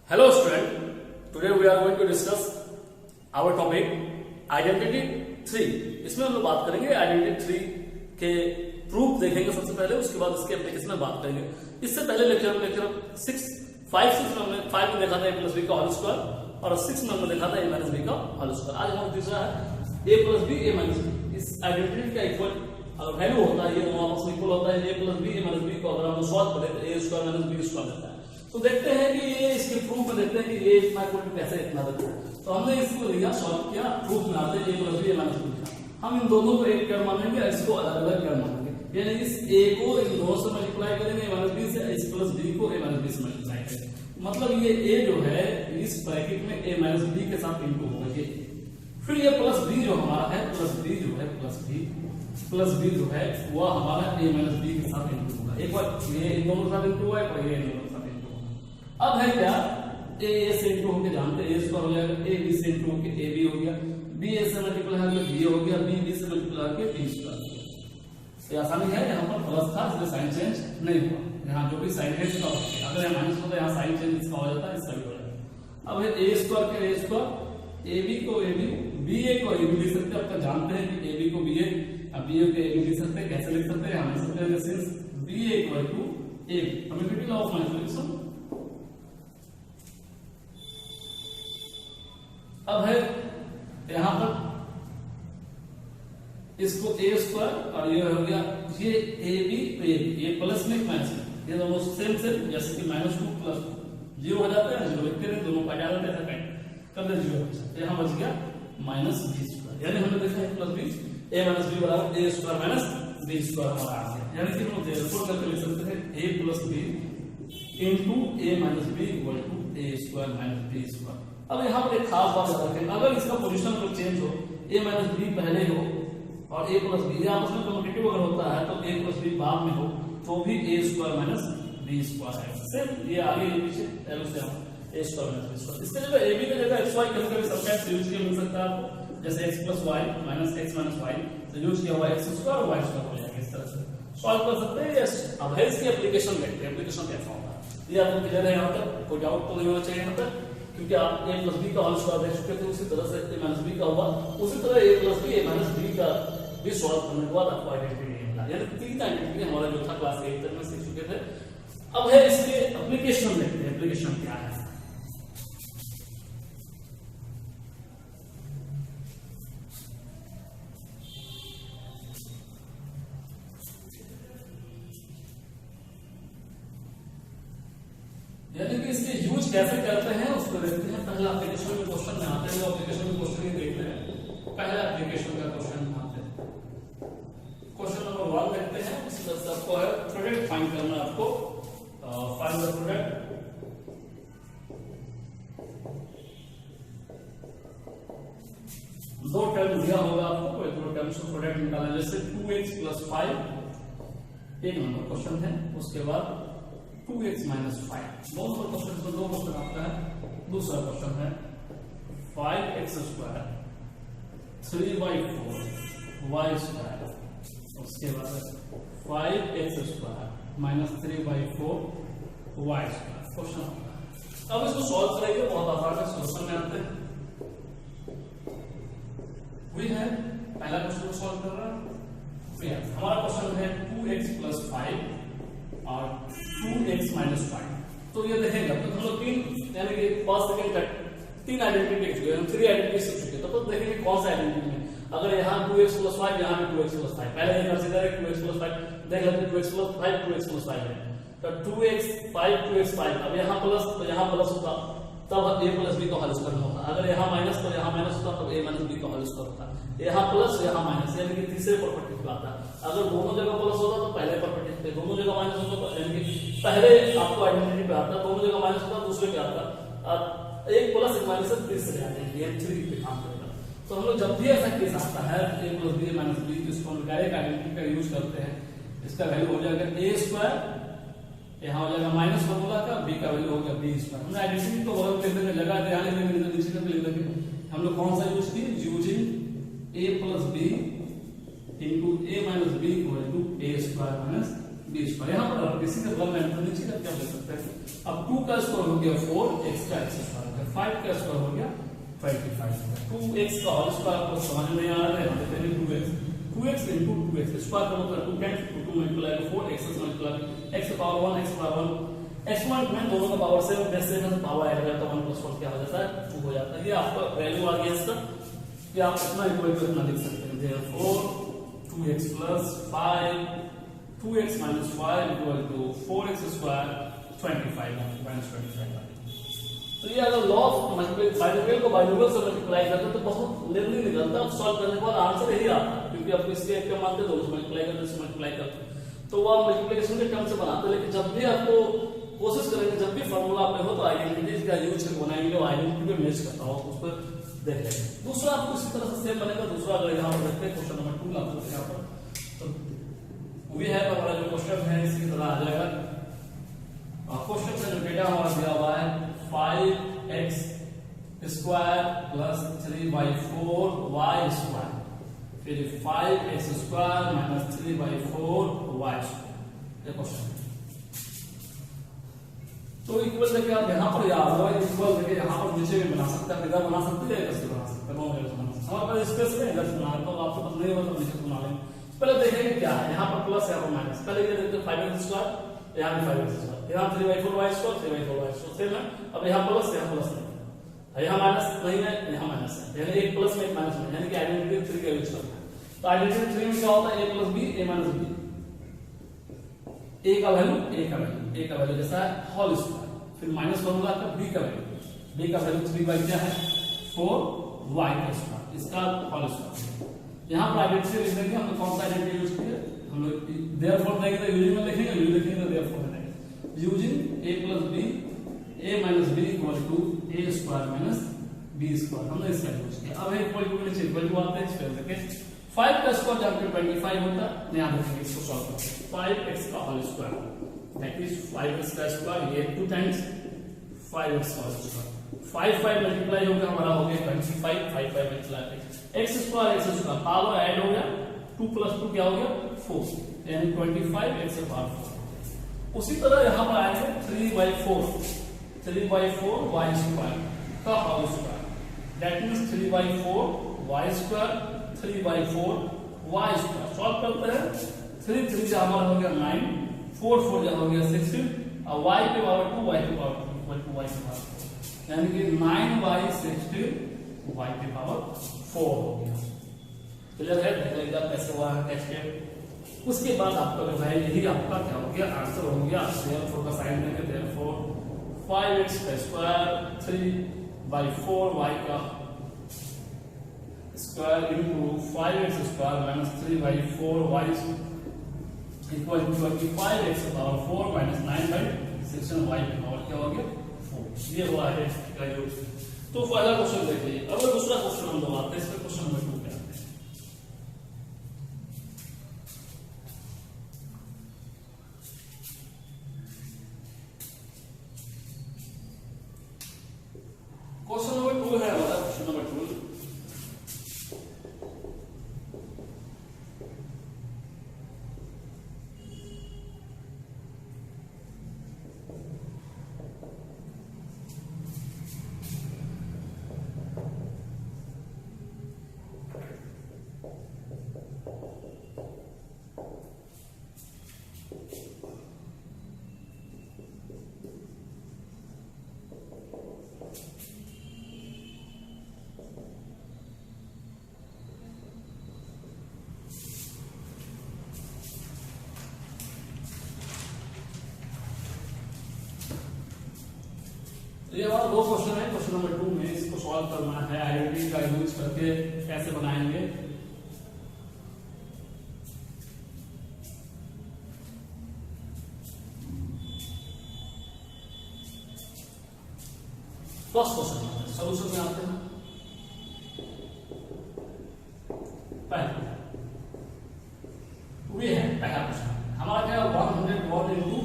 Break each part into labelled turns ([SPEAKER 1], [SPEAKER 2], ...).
[SPEAKER 1] Hello student, today we are going to discuss our topic identity 3। इसमें हम लोग बात करेंगे identity 3 के प्रूफ देखेंगे सबसे पहले, उसके बाद इसके एप्लीकेशन में बात करेंगे। इससे पहले लेक्चर में हमने 5 में देखा था a प्लस बी का होल स्क्वायर और 6 में हमने देखा था a माइनस बी का होल स्क्वायर। आज हमारा तीसरा है a plus B a minus B. इस आइडेंटिटी का इक्वल अगर वैल्यू होता है, ये दोनों आपस में इक्वल होता है, a plus B a minus B को अगर हम सॉल्व करें तो a square minus B square देता है। तो देखते हैं कि ये इसके प्रूफ में देखते हैं कि ये इतना इक्वल टू कैसे इतना देता है। तो हमने इसको लिया, सॉल्व किया, प्रूफ में आते हैं a plus B a minus B. हम इन दोनों को एक टर्म मानेंगे, इसको अलग अलग टर्म मानेंगे, यानी इस a को इन दोनों से मल्टीप्लाई करेंगे a माइनस बी से, इस प्लस b को a माइनस बी से मल्टीप्लाई करेंगे। मतलब ये a जो है इस ब्रैकेट में a माइनस बी के साथ इंटू होगा ये। फिर ये प्लस b जो हमारा है, प्लस b जो है वह हमारा a माइनस बी के साथ इंटू होगा। एक बार ये इन दोनों के साथ इंटू हुआ है और ये इन दोनों के साथ इंटू होगा। अब है क्या, a से इंटू होके जानते हैं a स्क्वायर हो जाएगा, a b से इंटू होके a b हो गया, b a से मल्टीप्लाई होके b हो गया, b b से मल्टीप्लाई होके b स्क्वायर हो गया। ये आसानी है, यहाँ पर प्लस था इसलिए साइन चेंज नहीं हुआ। यहाँ जो भी साइन है इसका, अगर यहाँ माइनस होता है यहाँ साइन चेंज इसका हो जाता है, इसका भी हो जाता है। अब है a स्क्वायर के a स्क्वायर, ab को ab, ba को ab लिख सकते हैं। अब जानते हैं कि ab को ba, अब ba को ab लिख सकते हैं। कैसे लिख सकते हैं, हम लिख सकते हैं since ba equal to ab, commutative law of multiplication. अब है यहां पर इसको a स्क्वायर और ये हो गया ये ab, ये प्लस में माइनस में, ये दोनों सेम जैसे कि -2 प्लस 0 हो जाते हैं, जीरो लिखते हैं, दोनों काट जाते हैं, कर दे 0। यहां बच गया माइनस b स्क्वायर, यानी हमने देखा है plus b a minus b बराबर a square minus b square हमारा आ गया। यानी कि हम देयरफॉर करके लिख सकते हैं a plus b into a minus b equal to a square minus b square. अब यहाँ पर एक खास बात याद रखें, अगर इसका पोजीशन अगर चेंज हो, a माइनस b पहले हो और a प्लस b आपस में कम्युटेटिव अगर होता है तो a प्लस b बाद में हो तो भी a square minus b square है। सिर्फ ये आगे ये पीछे एलो से हम a square minus b square. इसके जगह ab की जगह xy कभी-कभी समटाइम्स यूज किया मिल सकता है आपको, जैसे x plus y minus x minus y तो यूज किया हुआ x स्क्वायर और y स्क्वायर हो जाएगा। इस तरह से सॉल्व कर सकते हैं। यस, अब है इसकी एप्लीकेशन देखते हैं, एप्लीकेशन कैसा होगा। ये आपको क्लियर है, यहाँ तक कोई डाउट तो नहीं होना चाहिए यहाँ तक, क्योंकि आप a प्लस बी का होल स्क्वायर देख चुके थे, उसी तरह से a माइनस बी का हुआ, उसी तरह a plus B a minus B का भी सॉल्व करने के बाद आपको आइडेंटिटी मिला। यानी 3 आइडेंटिटी हमारा जो था क्लास 8 तक में सीख चुके थे। अब है इसके एप्लीकेशन देखते हैं, एप्लीकेशन क्या है। यानी कि इसके यूज कैसे करते हैं उसको देखते हैं। पहला एप्लीकेशन में क्वेश्चन में आते हैं, एप्लीकेशन में क्वेश्चन ही देख रहे हैं। पहला एप्लीकेशन का क्वेश्चन में आते हैं, क्वेश्चन नंबर 1 देखते हैं। इस तरह से आपको है प्रोडक्ट फाइंड करना है, आपको फाइंड द प्रोडक्ट। दो टर्म दिया होगा आपको, कोई दो टर्म से प्रोडक्ट निकालना, जैसे 2x प्लस 5 एक नंबर क्वेश्चन है, उसके बाद 2x माइनस 5 दो नंबर क्वेश्चन में दो क्वेश्चन आपका है। दूसरा क्वेश्चन है 5x स्क्वायर 3/4 y स्क्वायर, उसके बाद 5x square minus 3/4 y square question आपका है। अब इसको सॉल्व करेंगे, बहुत आसान है, सॉल्यूशन में आते हैं। वही है पहला क्वेश्चन को सॉल्व कर रहा है। हमारा क्वेश्चन है 2x प्लस 5 और 2x माइनस 5। तो ये देखेंगे तो हम लोग 3 यानी कि फर्स्ट सेकंड तक 3 आइडेंटिटी देख चुके हैं, हम 3 आइडेंटिटी सीख चुके हैं। तो देखेंगे कौन सा आइडेंटिटी में, अगर यहाँ 2x प्लस 5 यहाँ भी 2x प्लस 5, पहले ये कंसीडर है 2x प्लस 5, देख लेते हैं 2x प्लस 5 2x प्लस 5 है, तो 2x 5 2x 5। अब यहाँ प्लस तो यहाँ प्लस होता, तब a प्लस b का होल स्क्वायर होता। अगर यहाँ माइनस तो यहाँ माइनस होता, तब a माइनस b का होल स्क्वायर होता। यहाँ प्लस यहाँ माइनस, यानी कि तीसरे प्रॉपर्टी पे आता। अगर दोनों जगह प्लस होता तो पहले प्रॉपर्टी पे, दोनों जगह माइनस होता तो यानी कि पहले आपको आइडेंटिटी पे आता, दोनों जगह माइनस होता दूसरे पे आता। एक प्लस एक माइनस से तीसरे आते हैं, ये 3 पे काम करेगा। तो हम लोग जब भी ऐसा केस आता है a plus b minus b, तो इसको हम डायरेक्ट आइडेंटिटी का यूज करते हैं। इसका वैल्यू हो जाएगा a स्क्वायर, यहाँ हो जाएगा माइनस फॉर्मूला का, b का वैल्यू हो गया b स्क्वायर। हमने आइडेंटिटी को बगल में लिख जगह ध्यान देंगे, तो नीचे तक लिख देंगे। हम लोग कौन सा यूज किए, using a plus b into a minus b equal to a square minus B square. यहाँ पर किसी का बल में नीचे करके आप ले सकते हैं। अब 2 का स्क्वायर हो गया 4, x का x स्क्वायर हो गया, 5 का स्क्वायर हो गया 25 हो गया। 2x का होल स्क्वायर आपको समझ में आ रहा है, हम देखते हैं 2x into 2x स्क्वायर का मतलब 2 टाइम्स 2 मल्टीप्लाई 4 x से multiply x power 1 x power 1 exponent में दोनों का पावर से वैसे में पावर ऐड करता है 1 + 4 क्या हो जाता है 2 हो जाता है। ये आपका वैल्यू आ गया इसका कि आप इतना इक्वल टू इतना लिख सकते हैं। therefore 2x + 5 2x - 5 = 4x square 25 तो ये अगर लॉ ऑफ बाइनोमियल को बाइनोमियल से मल्टीप्लाई करते हैं तो बहुत लेंथी निकलता है। सॉल्व करने के बाद आंसर यही आता है क्योंकि आपको इसके एक क्या मानते हैं, दोनों से मल्टीप्लाई करते हैं, मल्टीप्लाई करते हैं तो वो आप मल्टीप्लिकेशन के टर्म से बनाते हैं। लेकिन जब भी आपको कोशिश करेंगे, जब भी फॉर्मूला आपने हो तो आइडेंटिटीज का यूज करके बनाएंगे, वो आइडेंटिटी पे मैच करता हो उस पर देख लेंगे। दूसरा आपको इसी तरह से सेम बनेगा। दूसरा अगर यहाँ पर देखते हैं क्वेश्चन नंबर 2 आपको यहाँ पर तो वी है हमारा जो क्वेश्चन है इसी तरह आ जाएगा। क्वेश्चन से जो डेटा हमारा दिया हुआ है 5x square plus 3/4y square, फिर 5x square minus 3/4y square. ये क्वेश्चन तो इक्वल देखिए आप यहाँ पर याद होगा, इक्वल देखिए यहाँ पर नीचे भी बना सकते हैं, इधर बना सकते हैं, इधर से बना सकते हैं, हमारे पास स्पेस है, इधर से बना तो आपको पता नहीं होगा तो नीचे बना लेंगे। पहले देखेंगे क्या है, यहाँ पर प्लस यहाँ पर माइनस। पहले ये देखते हैं 5x स्क्वायर, यहाँ भी 5x स्क्वायर, यहाँ 3/4y square 3/4y square same है। अब यहाँ प्लस नहीं, यहाँ माइनस नहीं है, यहाँ माइनस है, यानी एक प्लस में एक माइनस में, यानी कि आइडेंटिटी 3 का यूज करना है। तो आइडेंटिटी 3 में क्या होता है, a + b a - b, a का वैल्यू जैसा है होल स्क्वायर, फिर माइनस फॉर्मूला का b का वैल्यू 3 क्या है 4y का स्क्वायर, इसका होल स्क्वायर। यहाँ पर आइडेंटिटी लिख देंगे, हमने कौन सा आइडेंटिटी यूज किया, हम लोग देयरफॉर देंगे तो यूजिंग में लिखेंगे, लिखेंगे तो देयरफॉर में देंगे। Using a + b a - b = a square - b square, हमने इसका यूज किया। अब इक्वल टू नीचे इक्वल टू आते हैं, फिर देखिए 5 का स्क्वायर जब 25 होता है, यहां देखेंगे इसको सॉल्व करते हैं। 5x का whole square that is 5x का स्क्वायर, ये 2 टाइम्स 5x का होल स्क्वायर, 5 मल्टीप्लाई हो गया हमारा, हो गया 25 5 multiply x square power add हो गया 2 + 2 क्या हो गया 4, यानी 25x पावर 4। उसी तरह यहां पर आएंगे 3/4y स्क्वायर का whole square that means 3/4y square 3/4y square. Solve करते हैं, 3 जा हमारा हो गया 9, 4 जा हो गया 16 और y के पावर 2 y के पावर 2 इक्वल टू y के पावर 4, यानी कि 9/16 y के पावर 4 हो गया। क्लियर है, देख लीजिए कैसे हुआ है कैसे। उसके बाद आपका जो है यही आपका क्या हो गया आंसर हो गया। देयरफॉर का साइन देंगे, देयरफॉर 5x का स्क्वायर 3/4y का square into 5x square minus 3/4y equal to 25x power 4 minus 9/16y की पावर क्या हो गया 4। ये हुआ है इसका यूज। तो पहला क्वेश्चन देखिए। अब दूसरा क्वेश्चन हम लोग आते हैं, इसमें क्वेश्चन नंबर 2 पे आते हैं। क्वेश्चन नंबर 2 है हमारा, क्वेश्चन नंबर 2 ये हमारा 2 क्वेश्चन है। क्वेश्चन नंबर 2 में इसको सॉल्व करना है, आइडेंटिटी का यूज करके कैसे बनाएंगे। फर्स्ट क्वेश्चन सॉल्यूशन में आते हैं। पहला ये है पहला क्वेश्चन हमारा क्या 101 into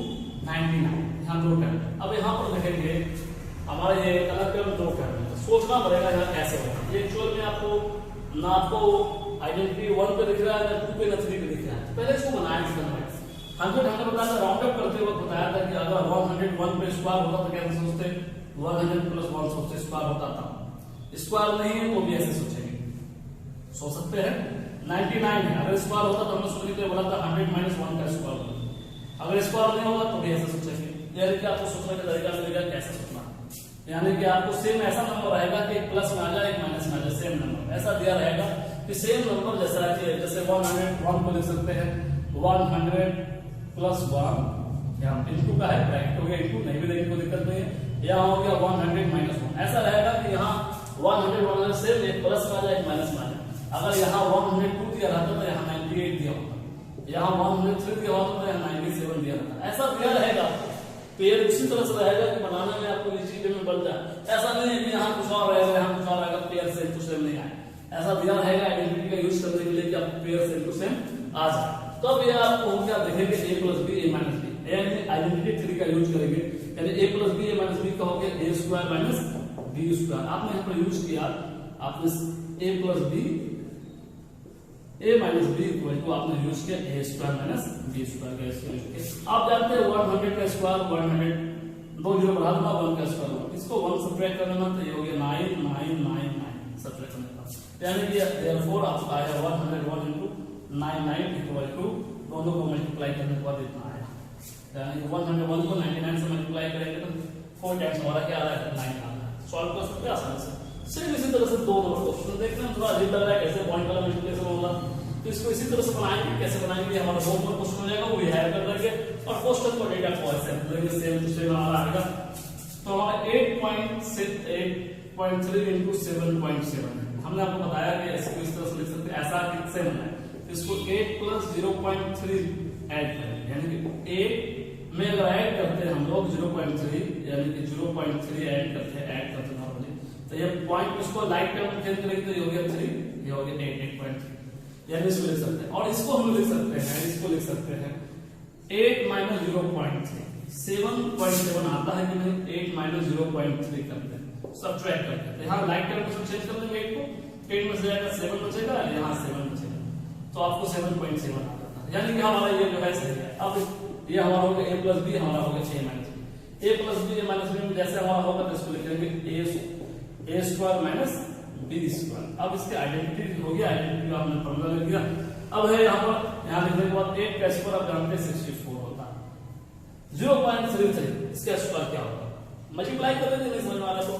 [SPEAKER 1] 99, यहाँ 2 टर्म। अब यहाँ पर देखेंगे हमारा ये अलग टर्म 2 टर्म है, तो सोचना पड़ेगा यहाँ कैसे होगा। ये एक्चुअल में आपको आइडेंटिटी 1 पे दिख रहा है, ना 2 पे, ना 3 पे दिख रहा है। पहले इसको बनाएं, 100 बताया था, राउंड अप करते वक्त बताया था कि अगर 101 पे स्क्वायर होता तो कैसे सोचते, 100 प्लस 1 सोचते स्क्वायर होता था, स्क्वायर नहीं है तो भी ऐसे सोचेंगे, सोच सकते हैं। 99 है, अगर स्क्वायर होता तो हमने सोचने के लिए बोला था 100 माइनस 1 का स्क्वायर होगा, अगर स्क्वायर नहीं होगा तो भी ऐसे सोचेंगे। यानी कि आपको सोचने का तरीका मिलेगा कैसे सोचना, यानी कि आपको सेम ऐसा नंबर आएगा कि एक प्लस में आ जाए एक माइनस में आ जाए, सेम नंबर ऐसा दिया रहेगा कि सेम नंबर जैसा है, जैसे 101 को लिख सकते हैं 100 प्लस 1, यहाँ इंटू का है, ब्रैकेट हो गया इंटू, नहीं भी देखें कोई दिक्कत नहीं है। यहाँ हो गया 100 माइनस 1, ऐसा रहेगा कि यहाँ 100 सेम एक प्लस में आ जाए एक माइनस में आ जाए। अगर यहाँ 102 दिया रहता तो यहाँ 98 दिया होता, यहाँ 103 दिया होता तो यहाँ 97 दिया रहता, ऐसा दिया रहेगा। पेयर उसी तरह से रहेगा कि बनाने में आपको इजी वे में बन जाए, ऐसा नहीं है कि यहाँ कुछ और रहेगा यहाँ कुछ और रहेगा, पेयर सेम टू सेम नहीं आए, ऐसा दिया रहेगा आइडेंटिटी का यूज करने के लिए कि आप पेयर सेम टू सेम आ जाए। तो अब ये आपको हम क्या देखेंगे, a plus B A minus B, यानी आइडेंटिटी थ्री का यूज करेंगे, यानी a plus B A minus B कहोगे a square minus B square, आपने यहाँ पर यूज किया, आपने a plus B A minus B equal to आपने यूज किया A square minus B square का यूज किया। आप जानते हैं 100 का स्क्वायर 100, दो जीरो बढ़ा देना 1 का स्क्वायर, इसको 1 सब्ट्रैक्ट करना तो ये हो गया 9 सब्ट्रैक्ट करने का, यानी कि देयरफॉर आपका आया 101 into 99 इक्वल टू दोनों को मल्टीप्लाई करने के बाद इतना आया, यानी कि 101 को 99 से मल्टीप्लाई करेंगे तो 4 टाइम्स हमारा क्या आ रहा है 9 आ रहा है। सॉल्व कर सकते हैं आसानी से। सेम इसी तरह से दो नंबर क्वेश्चन देखते हैं, थोड़ा अजीब लग रहा है कैसे पॉइंट वाला मल्टीप्लिकेशन होगा, तो इसको इसी तरह से बनाएंगे। कैसे बनाएंगे, हमारा दो नंबर क्वेश्चन हो जाएगा, वो ऐड कर देंगे और क्वेश्चन को डेटा को ऐसे लेंगे, सेम टू सेम हमारा आएगा। तो हमारा 8.3 into 7.7 हमने आपको बताया कि इसको इस तरह से लिख सकते हैं, ऐसा किससे बनना है, इसको 8 प्लस 0.3 ऐड करें, यानी कि 8 में अगर ऐड करते हैं हम लोग 0.3, यानी कि 0.3 ऐड करते हैं नॉर्मली, तो ये पॉइंट इसको लाइट टर्म में चेंज करेंगे तो ये हो गया 3, ये हो गया 8.3, यानी इसको लिख सकते हैं। और इसको हम लिख सकते हैं, इसको लिख सकते हैं 8 माइनस 0.3, 7.7 आता है कि नहीं, 8 माइनस 0.3 करते हैं, सब्ट्रैक्ट करते हैं, यहाँ लाइट टर्म में चेंज कर देंगे 8 को, 8 में से जाएगा 7 बचेगा, यहाँ 7 बचेगा, तो आपको 7.7 आ जाता है, यानी कि हमारा ये जो है सही है। अब ये हमारा होगा a प्लस बी, हमारा होगा a minus B, a plus B A minus B में जैसे हमारा होगा तो इसको लिख लेंगे a square minus B square. अब इसकी आइडेंटिटी हो गया, आइडेंटिटी का हमने फॉर्मूला लिख दिया। अब है यहाँ पर, यहाँ लिखने के बाद 8 का स्क्वायर आप जानते हैं 64 होता है, 0.33 इसका स्क्वायर क्या होगा, मल्टीप्लाई कर देंगे, नहीं समझ में आ रहा तो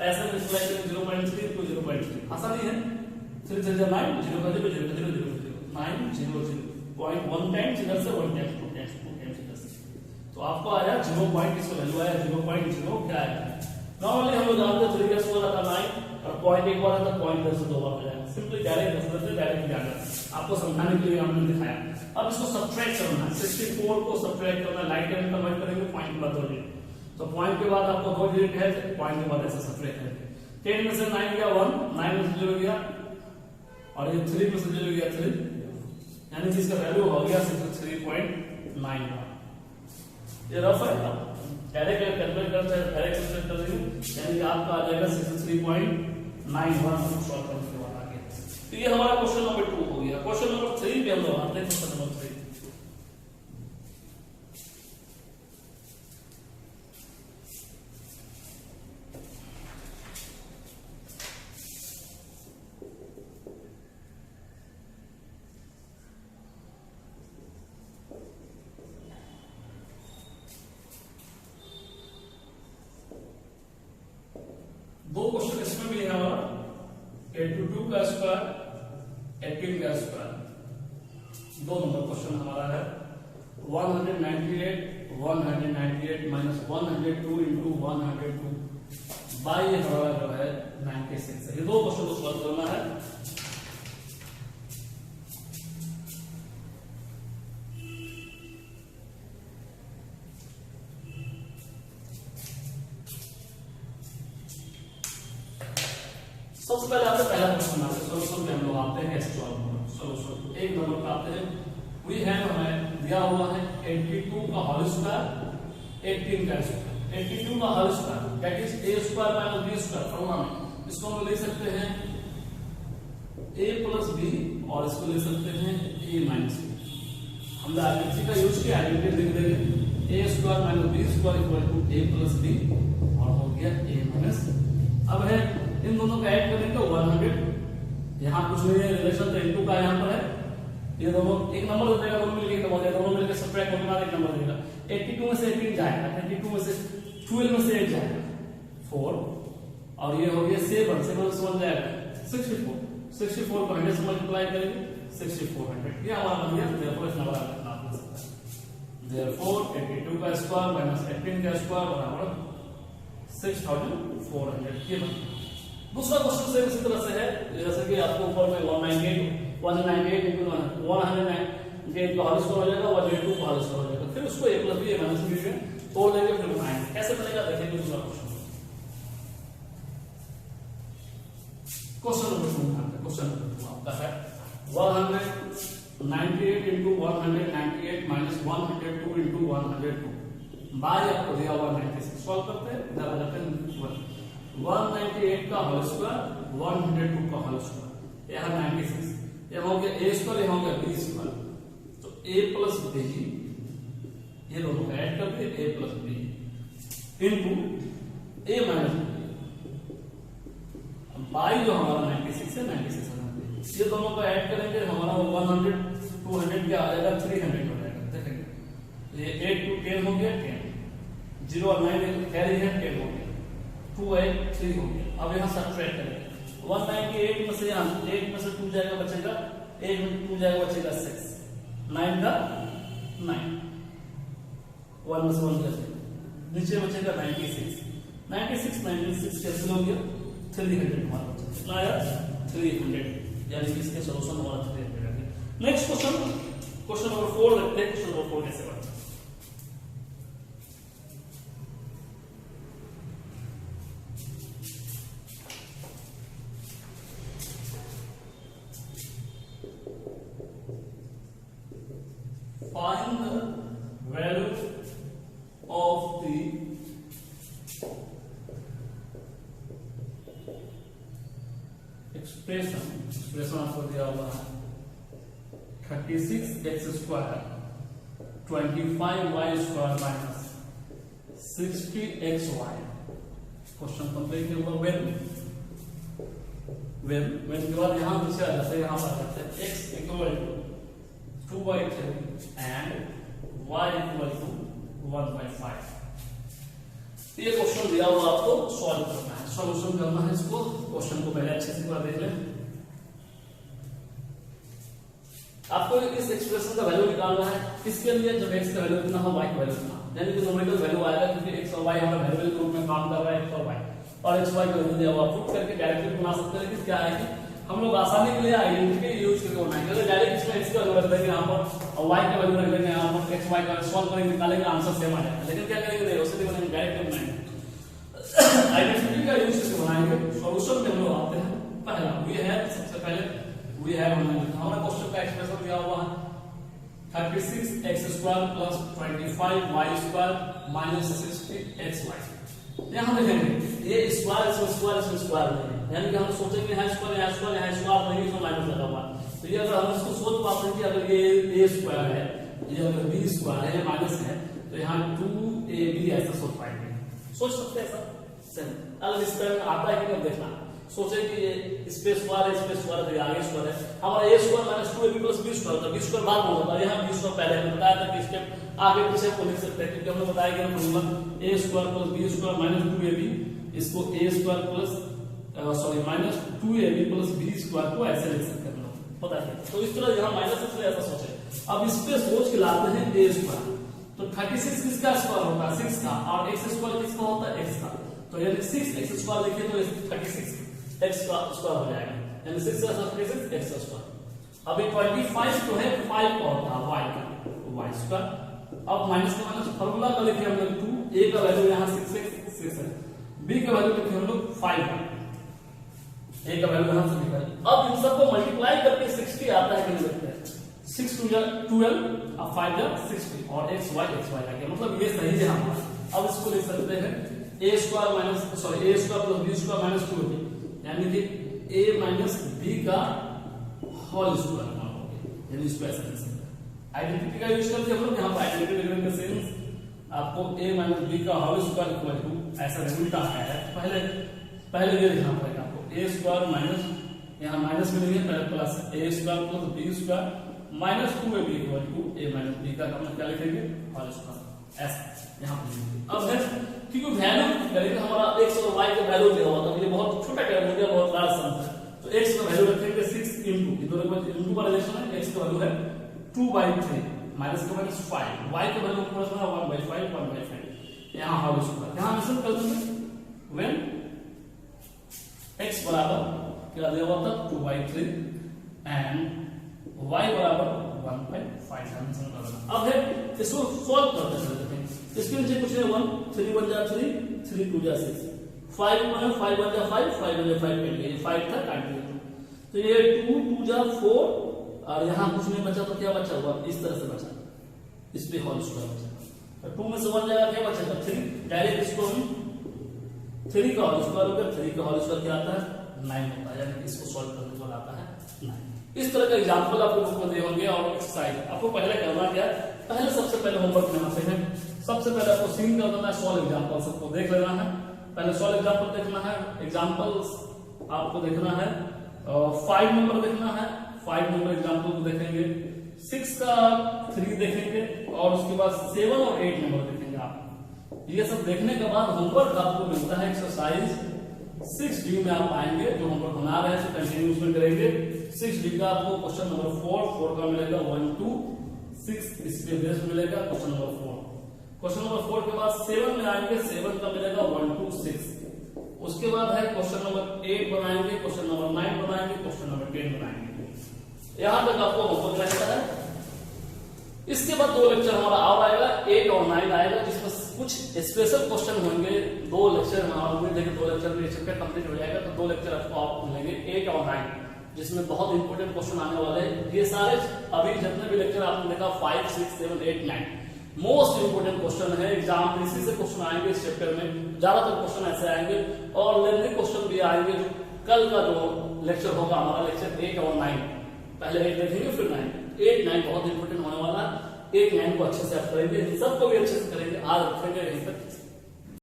[SPEAKER 1] ऐसे मल्टीप्लाई करेंगे 0.3 को 0.3, आसानी है, 3 से 9 0 का 0 0 0 0 9 0 0 0.1 टाइम्स इधर से 1 टाइम्स 2 टाइम्स 2 टाइम्स इधर से, तो आपको आया 0. इसका वैल्यू आया 0.0 क्या आया। नॉर्मली हम लोग जानते हैं 3 का स्क्वायर आता 9 और पॉइंट एक बार आता, पॉइंट 10 से 2 बार हो जाएगा, सिंपली डायरेक्ट कर सकते हैं, डायरेक्ट जाना आपको समझाने के लिए हमने दिखाया। अब इसको सब्ट्रैक्ट करना है, 64 को सब्ट्रैक्ट करना है, लाइट टर्म कन्वर्ट करेंगे पॉइंट के बाद 2 डिजिट, तो पॉइंट के बाद आपको 2 डिजिट है, पॉइंट के बाद ऐसे सब्ट्रैक्ट करेंगे। 10 में से 9 गया 1, 9 में से 0 गया, और ये 3 में से 0 गया 3, यानी कि इसका वैल्यू हो गया 63.9। ये रफ है, डायरेक्ट कैलकुलेट करते हैं, डायरेक्ट सब्ट्रैक्ट कर देंगे, यानी कि आपका आ जाएगा 63.91 सॉल्व करने के बाद आगे। तो ये हमारा क्वेश्चन नंबर 2 हो गया। क्वेश्चन नंबर 3 पे हम लोग आते हैं, क्वेश्चन नंबर 3 दो क्वेश्चन इसमें भी है हमारा, 82 का स्क्वायर 18 का स्क्वायर, 2 नंबर क्वेश्चन हमारा है। 198 माइनस 102 इंटू 102 बाई हमारा जो है 96 है। ये 2 क्वेश्चन को सॉल्व करना है। सबसे पहले आपसे पहला क्वेश्चन आते हैं, सॉल्यूशन पे हम लोग आते हैं, कैसे सॉल्व करना सॉल्यूशन। एक नंबर पे आते हैं, वी हैव हमें दिया हुआ है 82 का होल स्क्वायर 18 का स्क्वायर, 82 का whole square that is a square minus b square formula में, इसको हम लिख सकते हैं a प्लस b और इसको लिख सकते हैं a माइनस b। हम हमने आइडेंटिटी का यूज किया, आइडेंटिटी लिख देंगे a square minus B square equal to a plus b और हो गया ए माइनस। अब है इन दोनों का ऐड करेंगे तो 100, यहाँ कुछ नहीं है रिलेशन, तो इनटू का यहाँ पर है, ये दोनों एक नंबर हो जाएगा, दोनों मिलके तो हो जाएगा, दोनों मिलके सब्ट्रैक्ट होने के बाद एक नंबर देगा। 82 में से 18 जाएगा, 32 में से 12 में से 8 जाएगा 4, और ये हो गया 7 से बन जाएगा 64 को 100 से मल्टीप्लाई करेंगे 6400, ये हमारा बन गया। देयरफॉर इस नंबर का नाम हो सकता है। देयरफॉर 82 का स्क्वायर माइनस 18 का स्क्वायर बराबर 6400, ये बन गया। दूसरा क्वेश्चन से इसी तरह से है, जैसे कि आपको ऊपर में 198 into 198 का होल स्क्वायर हो जाएगा, 182 का होल स्क्वायर हो जाएगा, फिर उसको a plus B a minus B में तोड़ देंगे, फिर बनाएंगे। कैसे बनेगा देखिए दूसरा question. Question number 2 question number 2 आपका है 198 into 198 minus 102 into 102 बाय आपको दिया हुआ 96, सॉल्व करते हैं, इधर आ जाते हैं 198 का होल स्क्वायर 102 का होल स्क्वायर, यहाँ 96, ये हो गया a स्क्वायर, ये हो गया b स्क्वायर, तो a प्लस b ये दोनों का ऐड करके a plus b into a minus b, by जो हमारा 96 है 96 ये दोनों को ऐड करेंगे, हमारा 100 200 क्या आ जाएगा 300 हो जाएगा। देखेंगे ये 8 to 10 हो गया 10, 0 और 9 कैरी है 10 हो गया, 2 8 3 हो गया। अब यहाँ सब्ट्रैक्ट करेंगे 198 में से, यहाँ 8 में से 2 जाएगा बचेगा, 8 में 2 जाएगा बचेगा 6, 9 का 9, 1 में से 1 बचेगा, नीचे बचेगा 96 कैंसिल हो गया, 300 हमारा बचा, कितना आया 300, यानी कि इसके सॉल्यूशन हमारा 300 है। नेक्स्ट क्वेश्चन नंबर 4 देखते हैं, क्वेश्चन नंबर 4 कैसे बनता है। Find the value of the expression आपको दिया हुआ है 36x square 25y square minus 60xy। Question complete होगा व्हेन के बाद यहां नीचे आ जाते हैं, यहां आ जाते हैं x equal to 2/3 and y equal to 1/5। ये क्वेश्चन दिया हुआ आपको सॉल्व करना है, सॉल्यूशन करना है इसको। क्वेश्चन को पहले अच्छे से पूरा देख लें। आपको इस एक्सप्रेशन का वैल्यू निकालना है, किसके लिए, जब x का वैल्यू कितना हो y का वैल्यू कितना, यानी कि न्यूमेरिकल वैल्यू आएगा, क्योंकि x और y हमारा वेरिएबल के रूप में काम कर रहा है, x और y, और x y का वैल्यू दिया हुआ पुट करके डायरेक्टली बना सकते हैं। लेकिन क्या है कि हम लोग आसानी के लिए आइडेंटिटी यूज करके बनाएंगे, अगर डायरेक्ट इसमें x का वैल्यू रख देंगे यहाँ पर और y का वैल्यू रख देंगे यहाँ पर, x y का सॉल्व करेंगे निकालेंगे आंसर सेम आ जाएगा। लेकिन क्या करेंगे, नहीं उसे बनाएंगे, डायरेक्ट बनाएंगे, आइडेंटिटी का यूज करके बनाएंगे। सॉल्यूशन में हम लोग आते हैं, पहला वी है, सबसे पहले वी है हमारा क्वेश्चन का एक्सप्रेशन दिया हुआ है 36x square plus 25y square minus 60xy। यहां देखेंगे ये स्क्वायर इसमें स्क्वायर नहीं है, यानी कि हम सोचेंगे यहाँ स्क्वायर नहीं, इसमें माइनस लगा हुआ। तो ये अगर हम इसको सोच पाते हैं कि अगर ये a स्क्वायर है, ये अगर b स्क्वायर है, ये माइनस है, तो यहाँ 2ab ऐसा सोच पाएंगे, सोच सकते हैं ऐसा। अगर इस तरह आता है कि नहीं देखना, सोचे कि ये स्पेस स्क्वायर है, स्पेस स्क्वायर है, आगे स्क्वायर है, हमारा a square minus 2ab plus b square था, b स्क्वायर बाद में होता है, यहाँ b स्क्वायर पहले हमने बताया था कि स्टेप आगे पीछे को लिख सकते हैं, क्योंकि हमने बताया कि formula a square plus b square minus 2ab, इसको a square plus minus 2ab plus b square को ऐसे लिख सकते हैं, पता है। तो इस तरह यहाँ माइनस इसलिए ऐसा सोचे। अब इस पे सोच के लाते हैं a स्क्वायर, तो 36 किसका स्क्वायर होता है 6 का, और x स्क्वायर किसका होता है x का, तो यानी 6x स्क्वायर लिखे तो 36x का स्क्वायर हो जाएगा, यानी 6 का 36 x स्क्वायर। अभी 25 तो है 5 का होता है y का, y स्क्वायर। अब माइनस का माइनस फार्मूला का लिखे हम लोग 2, a का वैल्यू यहाँ 6 है, b का वैल्यू लिखे हम लोग 5 है, a का वैल्यू यहाँ से निकाल। अब इन सबको मल्टीप्लाई करके 60 आता है कि देखते हैं, 6 2 जा 12 और 5 जा 60 और x y आ गया, मतलब ये सही है हमारा। अब इसको लिख सकते हैं a square minus a square plus b square minus 2ab, यानी कि a माइनस b का होल स्क्वायर, यानी इसको ऐसा लिख सकते हैं। आइडेंटिटी का यूज करते हम लोग यहाँ पर आइडेंटिटी डिग्री का सेंस आपको a माइनस बी का होल स्क्वायर इक्वल टू ऐसा रिजल्ट आया है। पहले ये लिखना पड़ेगा आपको a स्क्वायर माइनस, यहाँ माइनस में नहीं है पहले plus a square plus b square minus 2ab equal to a minus b का हम क्या लिखेंगे होल स्क्वायर ऐसा यहाँ पर। अब है क्योंकि वैल्यू करेंगे हमारा x और y का वैल्यू दिया हुआ था, ये बहुत छोटा क्या हो गया, बहुत लार्ज सम है, तो x का वैल्यू रखेंगे 6 इनटू इधर के इनटू का रिलेशन है, x का वैल्यू है 2/3 माइनस का माइनस 5, y का वैल्यू प्लस में 1/5 1/5 यहाँ होल स्क्वायर यहाँ मिशन कर देंगे व्हेन x बराबर क्या दिया हुआ था 2/3 एंड y बराबर 1/5 मिशन कर देना। अब है इसको सॉल्व करते चलते हैं, इसके नीचे कुछ नहीं 1 3 1 जा 3 3 2 जा 6 5 1 5 1 जा 5 5 1 जा 5 मिल गया, ये 5 था काट दिया, तो ये 2 2 जा 4 और यहाँ कुछ नहीं बचा तो क्या बचा हुआ इस तरह से बचा, इस पे होल स्क्वायर बचा, 2 में से 1 जाएगा क्या बचेगा 3, डायरेक्ट इसको हम 3 का होल स्क्वायर होगा, 3 का होल स्क्वायर क्या आता है 9 होता है, यानी इसको सॉल्व करने वाला आता है 9। इस तरह का एग्जांपल आपको बुक में दिए होंगे और एक्सरसाइज आपको पहले करना क्या है, पहले सबसे पहले होमवर्क में आते हैं, सबसे पहले आपको सीन कर देना है, सॉल्व एग्जांपल सबको देख लेना है, पहले सॉल्व एग्जांपल देखना है, एग्जांपल्स आपको देखना है, 5 नंबर देखना है, 5 नंबर एग्जांपल को देखेंगे, 6 का 3 देखेंगे और उसके बाद 7 और 8 नंबर देखेंगे आप। ये सब देखने के बाद होमवर्क आपको मिलता है एक्सरसाइज 6D में आप आएंगे, जो होमवर्क बना रहे हैं कंटिन्यू उसमें करेंगे। 6D का आपको क्वेश्चन नंबर 4 का मिलेगा 1 2 6, इसके बेस मिलेगा क्वेश्चन नंबर 4, क्वेश्चन नंबर 4 के बाद 7 में आएंगे, 7 का मिलेगा 1 2 6, उसके बाद है क्वेश्चन नंबर 8 बनाएंगे, क्वेश्चन नंबर 9 बनाएंगे, क्वेश्चन नंबर 10 बनाएंगे, यहां तक आपको होमवर्क रहता है। इसके बाद 2 लेक्चर हमारा और आएगा 8 और 9 आएगा, जिसमें कुछ स्पेशल क्वेश्चन होंगे, 2 लेक्चर हमारा उम्मीद है कि 2 लेक्चर में चैप्टर कंप्लीट हो जाएगा, तो 2 लेक्चर आपको मिलेंगे 8 और 9 जिसमें बहुत इंपॉर्टेंट क्वेश्चन आने वाले हैं। ये सारे अभी जितने भी लेक्चर आपने देखा 5 6 7 8 9 मोस्ट इंपोर्टेंट क्वेश्चन है, एग्जाम में इसी से क्वेश्चन आएंगे, इस चैप्टर में ज्यादातर क्वेश्चन ऐसे आएंगे और लेंथी क्वेश्चन भी आएंगे। कल का जो लेक्चर होगा हमारा लेक्चर 8 और 9, पहले 8 देखेंगे फिर 9, 8 9 बहुत इंपोर्टेंट होने वाला है, 8 9 को अच्छे से आप करेंगे, सबको भी अच्छे से करेंगे। आज रखेंगे यहीं तक।